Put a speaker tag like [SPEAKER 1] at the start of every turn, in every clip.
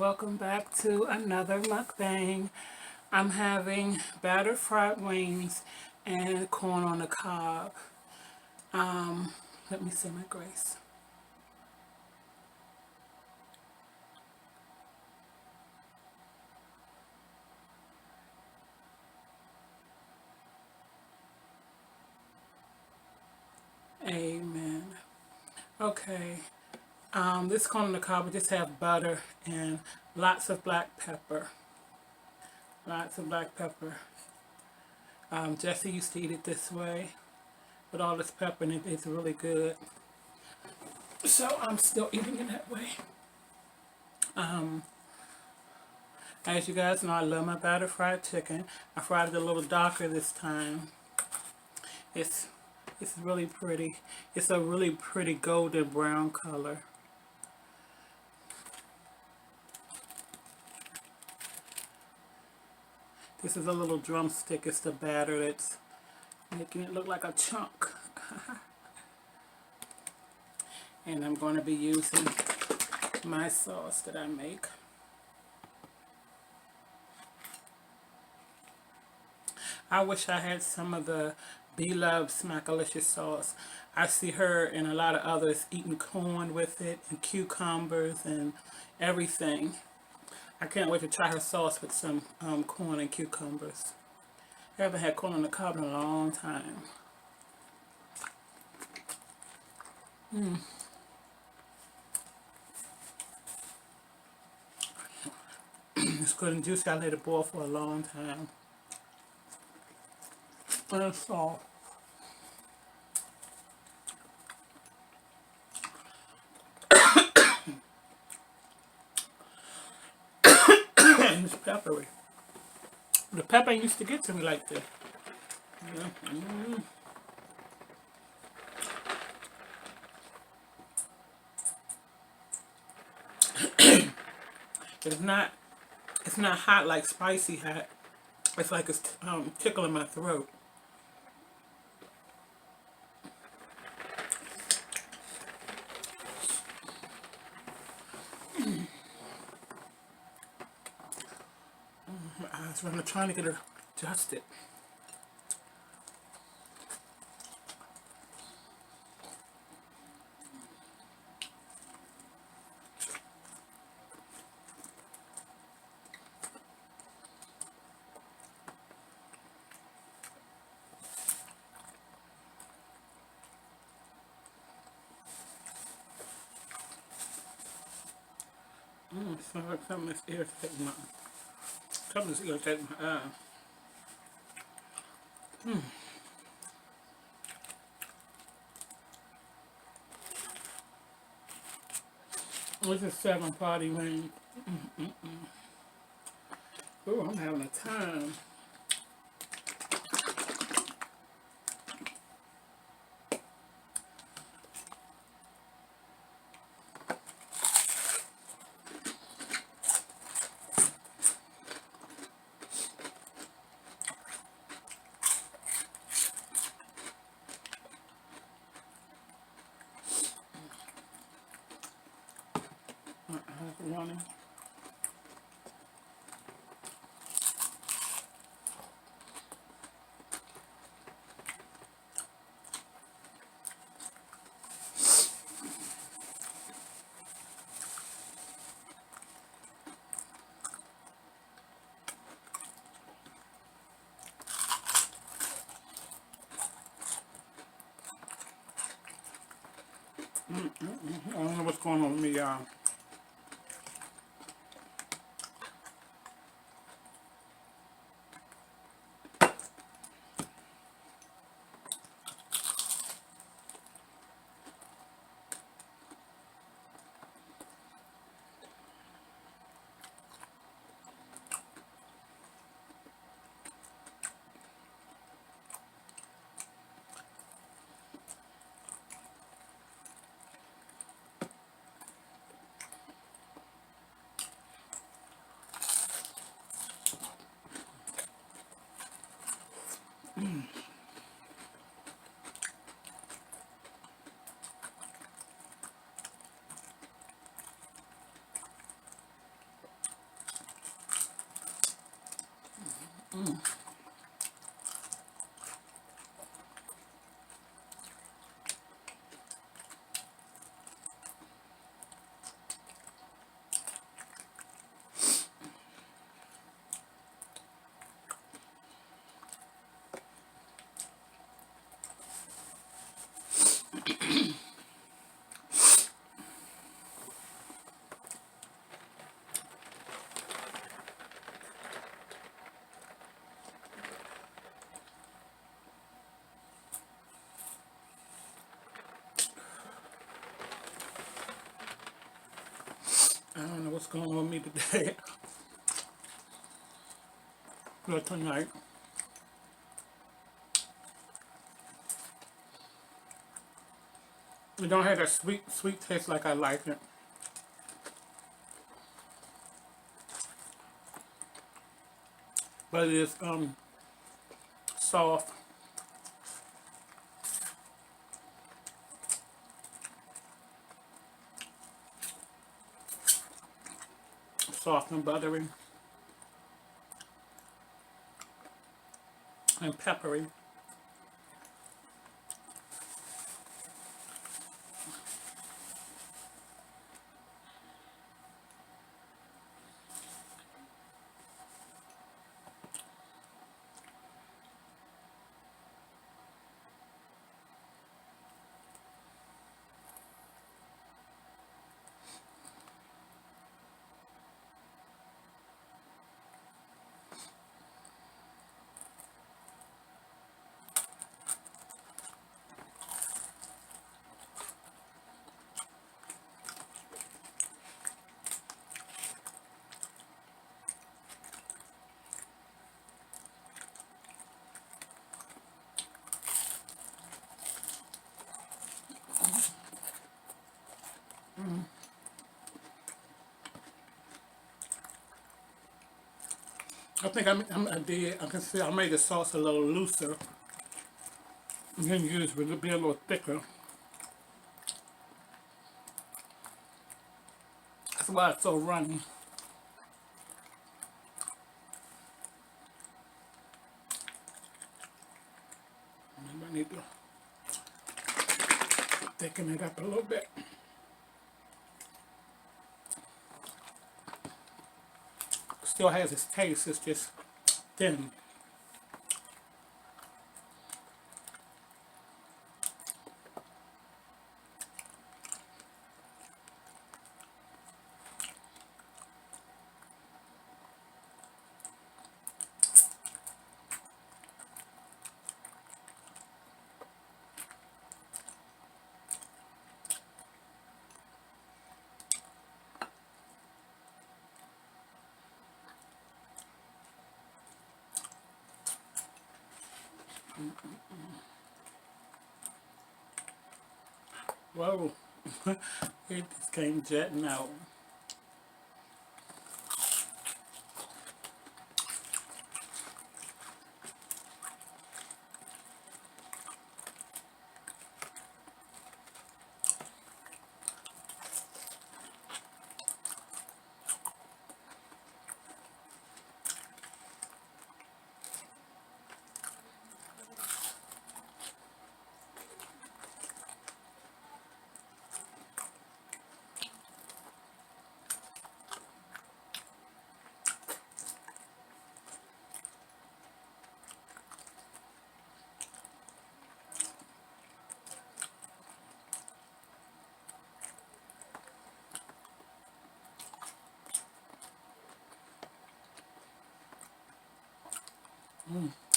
[SPEAKER 1] welcome back to another mukbang. I'm having battered fried wings and corn on the cob. Let me say my grace. Amen. Okay. This corn on the cob, we just have butter and lots of black pepper. Lots of black pepper. Jesse used to eat it this way with all this pepper in it. It's really good. So I'm still eating it that way. As you guys know, I love my battered fried chicken. I fried it a little darker this time. It's really pretty. It's a really pretty golden brown color. This is a little drumstick. It's the batter that's making it look like a chunk. And I'm going to be using my sauce that I make. I wish I had some of the beloved Smackalicious sauce. I see her and a lot of others eating corn with it and cucumbers and everything. I can't wait to try her sauce with some corn and cucumbers. I haven't had corn on the cob in a long time. It's good and juicy. I let it boil for a long time. And it's soft. And it's peppery. The pepper used to get to me like this. It's not hot like spicy hot. It's like it's tickling my throat. My eyes, I'm trying to get it adjusted. It smells like something that's irritating my eye. This is 7 party wing. Oh, I'm having a time. My eyes are running. I don't know what's going on with me, y'all. I don't know what's going on with me today. But tonight, it don't have that sweet taste like I like it. But it is soft, soft and buttery and peppery. I think I did. I can see I made the sauce a little looser. And then usually it'll be a little thicker. That's why it's so runny. Maybe I need to thicken it up a little bit. Still has its taste. It's just thin. Whoa. It just came jetting out.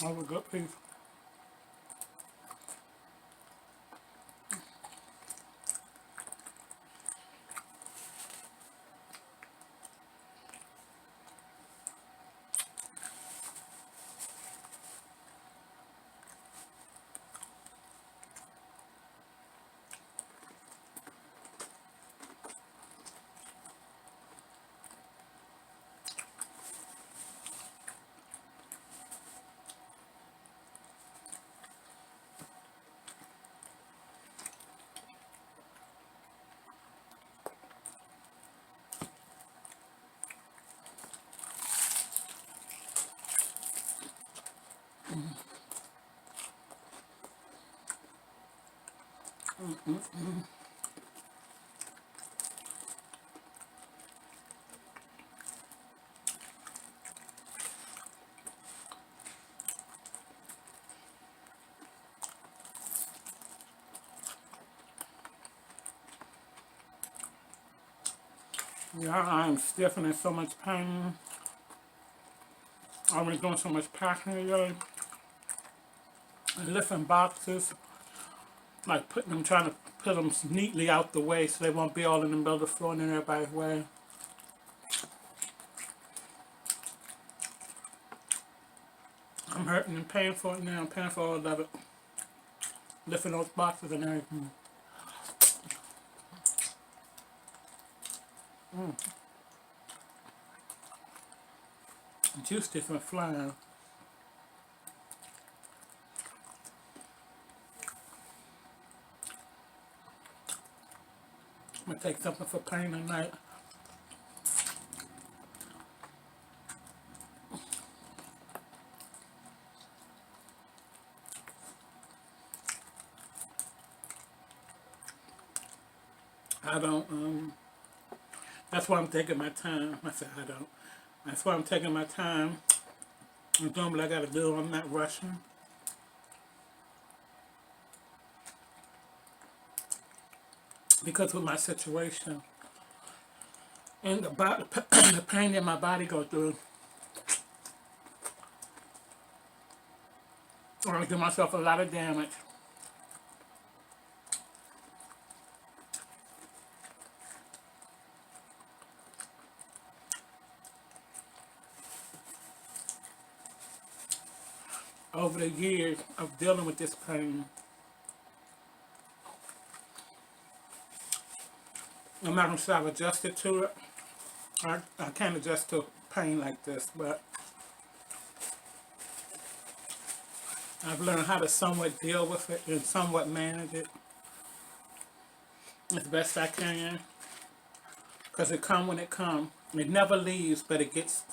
[SPEAKER 1] That was a good piece. Yeah, I'm stiff and in so much pain. I've been doing so much packing today. And lifting boxes. Like putting them, trying to put them neatly out the way so they won't be all in the middle of the floor and in everybody's way. I'm hurting and paying for it now. I'm paying for all of it. Lifting those boxes and everything. Juice different flying. I'm gonna take something for pain tonight. I don't, that's why I'm taking my time. I said I don't. That's why I'm taking my time. I'm doing what I gotta do. I'm not rushing. Because with my situation and the pain that my body goes through, I'm gonna do myself a lot of damage. Over the years of dealing with this pain. I'm not gonna say I've adjusted to it. I can't adjust to pain like this, but I've learned how to somewhat deal with it and somewhat manage it as best I can. Because it comes when it comes. It never leaves, but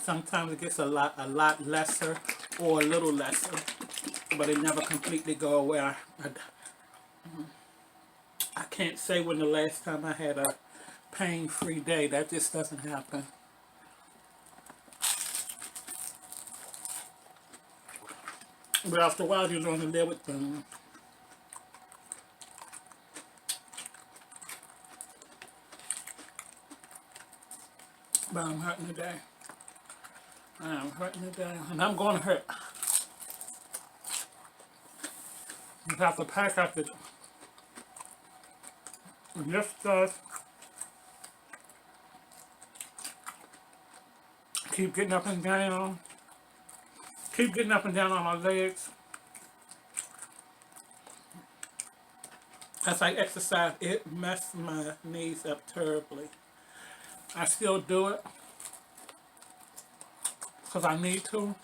[SPEAKER 1] sometimes it gets a lot lesser or a little lesser. But it never completely go away. I can't say when the last time I had a pain-free day. That just doesn't happen. But after a while, you learn to live with them. But I'm hurting today. I'm hurting today. And I'm going to hurt. You have to pack up the this stuff. Keep getting up and down. Keep getting up and down on my legs. As I exercise, it messed my knees up terribly. I still do it because I need to.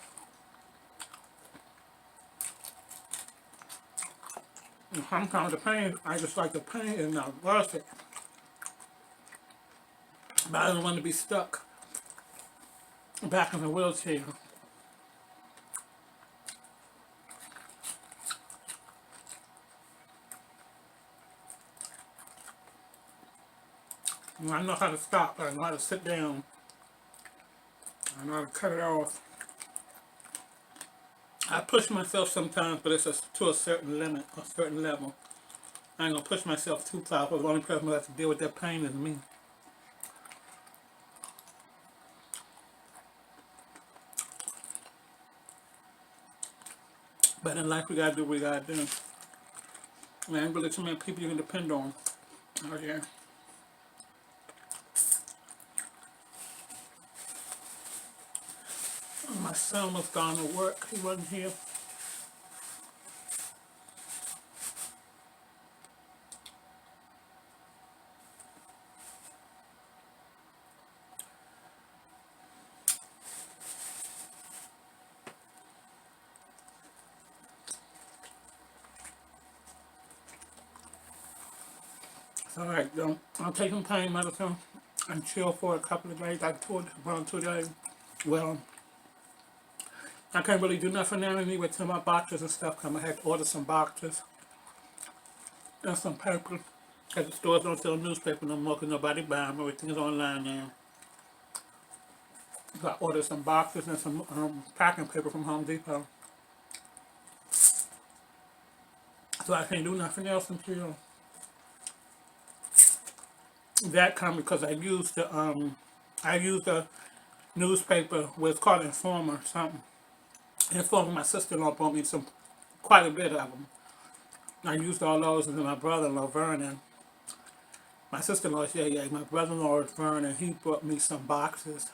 [SPEAKER 1] And sometimes the pain, I just like the pain is not worth it. But I don't want to be stuck back in the wheelchair. And I know how to stop. I know how to sit down. I know how to cut it off. I push myself sometimes, but it's to a certain limit, a certain level. I ain't gonna push myself too far, because the only person who has to deal with that pain is me. But in life, we gotta do what we gotta do. And ain't really too many people you can depend on out here. My son was gone to work. He wasn't here. It's alright, though. I'm taking pain medicine and chill for a couple of days. I toured around 2 days. Well, I can't really do nothing now anyway to my boxes and stuff. I had to order some boxes. and some paper. Because the stores don't sell newspaper no more because nobody buy them. Everything is online now. So I ordered some boxes and some packing paper from Home Depot. So I can't do nothing else until that comes because I used the newspaper, it's called Informer or something. Informer, my sister-in-law bought me quite a bit of them. I used all those, and then my brother-in-law, Vernon, my sister-in-law, yeah, my brother-in-law is Vernon, he brought me some boxes.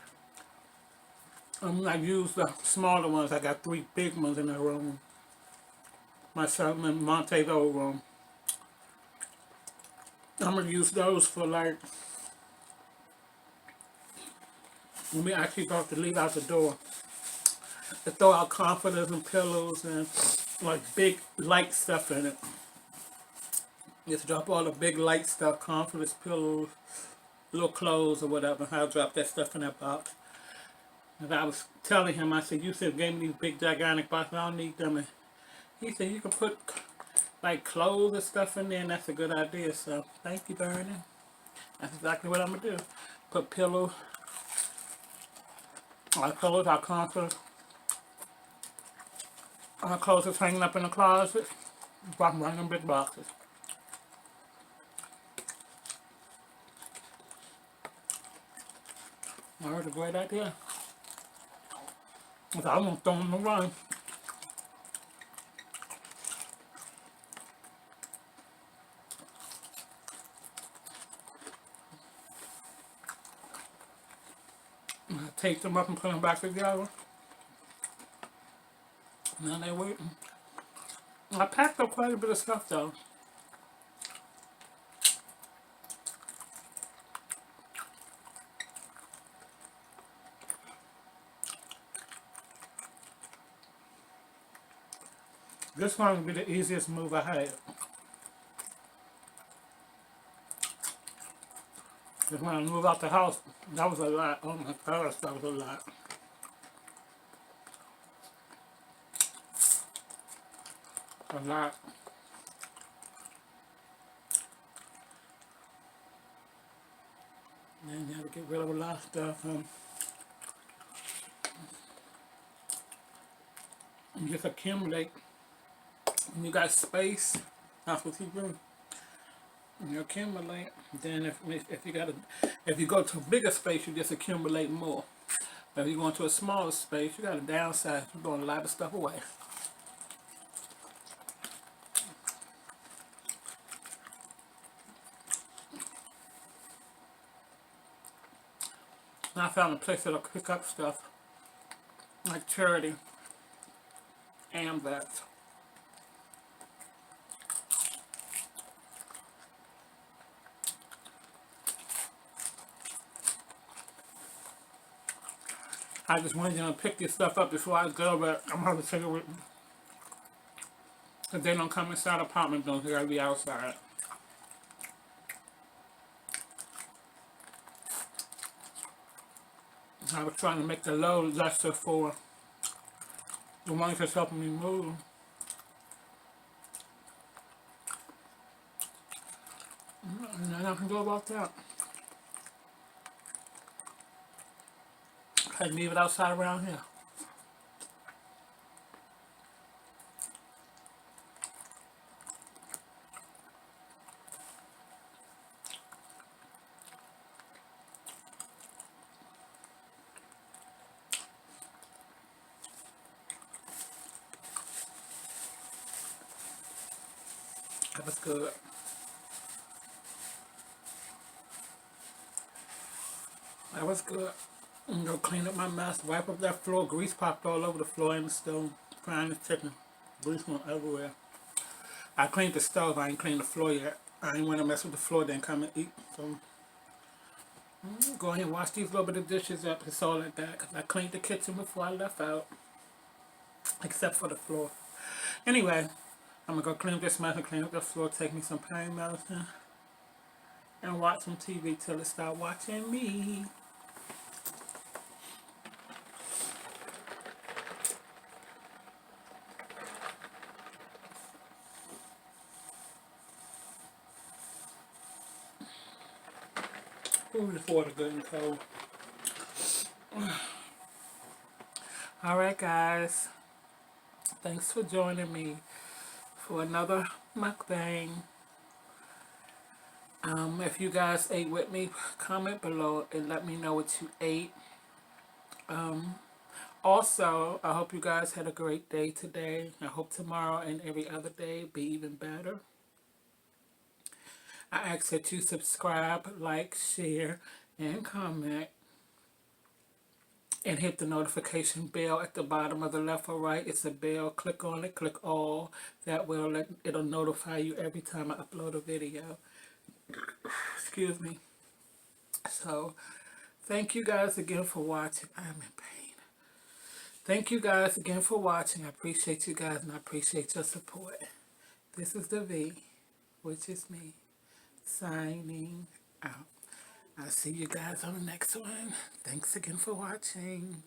[SPEAKER 1] I used the smaller ones. I got 3 big ones in the room. My son and Monte's old room. I'm gonna use those for like when we actually about to leave out the door. To throw out comforters and pillows and like big light stuff in it. Just drop all the big light stuff, comforters, pillows, little clothes or whatever. I'll drop that stuff in that box. And I was telling him, I said, you said gave me these big gigantic boxes, I don't need them. And he said you can put like clothes and stuff in there and that's a good idea. So thank you, Bernie. That's exactly what I'm gonna do. Put pillows, our comforters, our clothes is hanging up in the closet. Drop them right in them big boxes. That was a great idea. I won't throw them away. I take them up and put them back together. Now they're waiting. I packed up quite a bit of stuff though. This one would be the easiest move I had. Because when I moved out the house, that was a lot. Oh my gosh, that was a lot. A lot. And you have to get rid of a lot of stuff. You just accumulate. When you got space, that's what you do. You accumulate. Then if you go to a bigger space, you just accumulate more. But if you go into a smaller space, you got to downsize. You're throwing a lot of stuff away. And I found a place that'll pick up stuff like charity and that. I just wanted to pick this stuff up before I go, but I'm going to take it with me. Because they don't come inside apartment buildings, they got to be outside. I was trying to make the load lesser for the ones that's helping me move. And then I can go about that. I leave it outside around here. That was good. That was good. I'm gonna clean up my mess, wipe up that floor. Grease popped all over the floor in the stove. Frying the chicken. Grease went everywhere. I cleaned the stove, I ain't cleaned the floor yet. I ain't want to mess with the floor, then come and eat. So, go ahead and wash these little bit of dishes up. It's all like that, because I cleaned the kitchen before I left out. Except for the floor. Anyway, I'm gonna go clean up this mess and clean up the floor, take me some pain medicine, and watch some TV till it start watching me. Ooh, this water good and cold. Alright guys, thanks for joining me for another mukbang. If you guys ate with me, comment below and let me know what you ate. Also, I hope you guys had a great day today. I hope tomorrow and every other day be even better. I ask that you subscribe, like, share, and comment. And hit the notification bell at the bottom of the left or right. It's a bell. Click on it. Click all. That will it'll notify you every time I upload a video. Excuse me. So, thank you guys again for watching. I'm in pain. Thank you guys again for watching. I appreciate you guys and I appreciate your support. This is the V, which is me, signing out. I'll see you guys on the next one. Thanks again for watching.